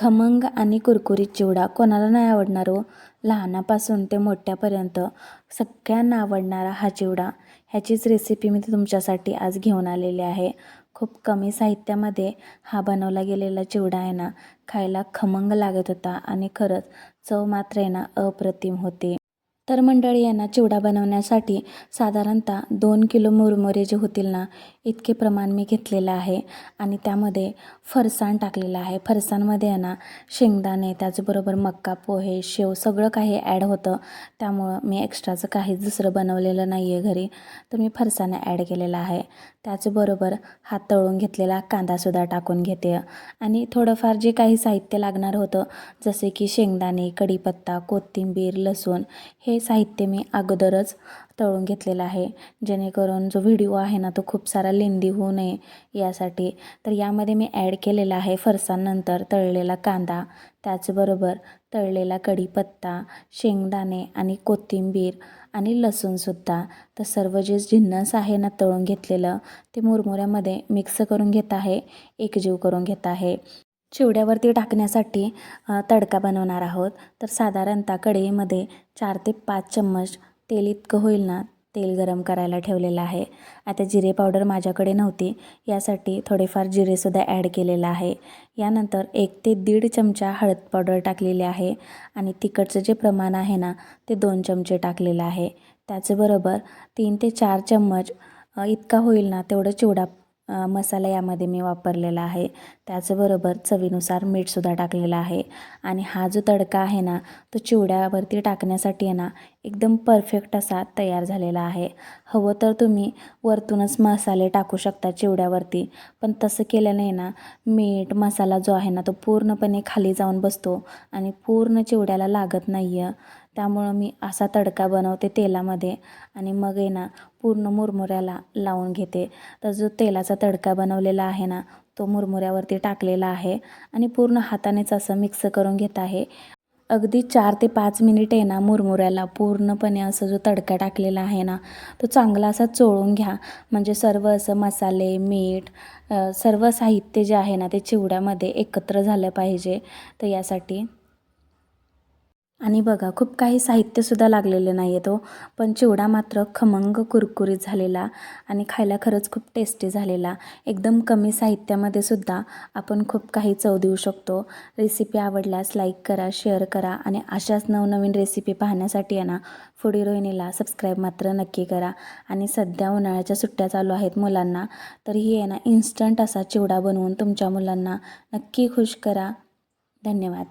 खमंग आणि कुरकुरीत चिवडा कोणाला नाही आवडणार हो. लहानापासून ते मोठ्यापर्यंत सगळ्यांना आवडणारा हा चिवडा. ह्याचीच रेसिपी मी तुमच्यासाठी आज घेऊन आलेली आहे. खूप कमी साहित्यामध्ये हा बनवला गेलेला चिवडा आहे ना, खायला खमंग लागत होता आणि खरंच चव मात्र आहे ना अप्रतिम होती. तर मंडळी आहे ना, चिवडा बनवण्यासाठी साधारणतः 2 किलो मुरमुरे जे होतील ना, इतके प्रमाण मी घेतलेलं आहे. आणि त्यामध्ये फरसाण टाकलेलं आहे. फरसाणमध्ये आहे ना शेंगदाणे, त्याचबरोबर मका, पोहे, शेव सगळं काही ॲड होतं. त्यामुळं मी एक्स्ट्राचं काहीच दुसरं बनवलेलं नाही आहे घरी, तर मी फरसाण ॲड केलेला आहे. त्याचबरोबर हा तळून घेतलेला कांदासुद्धा टाकून घेते. आणि थोडंफार जे काही साहित्य लागणार होतं, जसे की शेंगदाणे, कढीपत्ता, कोथिंबीर, लसूण, हे साहित्य मी अगोदरच तळून घेतलेलं आहे, जेणेकरून जो व्हिडिओ आहे ना तो खूप सारा लेंदी होऊ नये यासाठी. तर यामध्ये मी ॲड केलेला आहे फरसाणनंतर तळलेला कांदा, त्याचबरोबर तळलेला कढीपत्ता, शेंगदाणे आणि कोथिंबीर आणि लसूणसुद्धा. तर सर्व जे जिन्नस आहे ना तळून घेतलेलं, ते मुरमुऱ्यामध्ये मिक्स करून घेत आहे, एकजीव करून घेत आहे. चिवड्यावरती टाकण्यासाठी तडका बनवणार आहोत. तर साधारणतः कढईमध्ये 4 ते 5 चम्मच तेल इतकं होईल ना तेल गरम करायला ठेवलेलं आहे. आता जिरे पावडर माझ्याकडे नव्हती, यासाठी थोडेफार जिरेसुद्धा ॲड केलेलं आहे. यानंतर 1 ते 1.5 चमचा हळद पावडर टाकलेली आहे आणि तिखटचं जे प्रमाण आहे ना ते 2 चमचे टाकलेलं आहे. त्याचबरोबर 3 ते 4 चम्मच इतका होईल ना तेवढं चिवडा मसाला यामध्ये मी वापरलेला आहे. त्याचबरोबर चवीनुसार मीठसुद्धा टाकलेलं आहे. आणि हा जो तडका आहे ना तो चिवड्यावरती टाकण्यासाठी आहे ना एकदम परफेक्ट असा तयार झालेला आहे. हवं तर तुम्ही वरतूनच मसाले टाकू शकता चिवड्यावरती, पण तसं केल्याने ना मीठ मसाला जो आहे ना तो पूर्णपणे खाली जाऊन बसतो आणि पूर्ण चिवड्याला लागत नाही आहे. त्यामुळं मी असा तडका बनवते तेलामध्ये आणि मग आहे ना पूर्ण मुरमुऱ्याला लावून घेते. तर जो तेलाचा तडका बनवलेला आहे ना तो मुरमुऱ्यावरती टाकलेला आहे आणि पूर्ण हातानेच असं मिक्स करून घेत आहे. अगदी 4 ते 5 मिनिट आहे ना मुरमुऱ्याला पूर्णपणे असं जो तडका टाकलेला आहे ना तो चांगला असा चोळून घ्या, म्हणजे सर्व असं मसाले, मीठ, सर्व साहित्य जे आहे ना ते चिवड्यामध्ये एकत्र झालं पाहिजे. तर यासाठी आणि बघा खूप काही साहित्यसुद्धा लागलेलं नाही आहे तो, पण चिवडा मात्र खमंग कुरकुरीत झालेला आणि खायला खरंच खूप टेस्टी झालेला. एकदम कमी साहित्यामध्ये सुद्धा आपण खूप काही चव देऊ शकतो. रेसिपी आवडल्यास लाईक करा, शेअर करा आणि अशाच नवनवीन रेसिपी पाहण्यासाठी आहे ना फूडी रोहिणीला सबस्क्राईब मात्र नक्की करा. आणि सध्या उन्हाळ्याच्या सुट्ट्या चालू आहेत मुलांना, तर ही आहे ना इन्स्टंट असा चिवडा बनवून तुमच्या मुलांना नक्की खुश करा. धन्यवाद.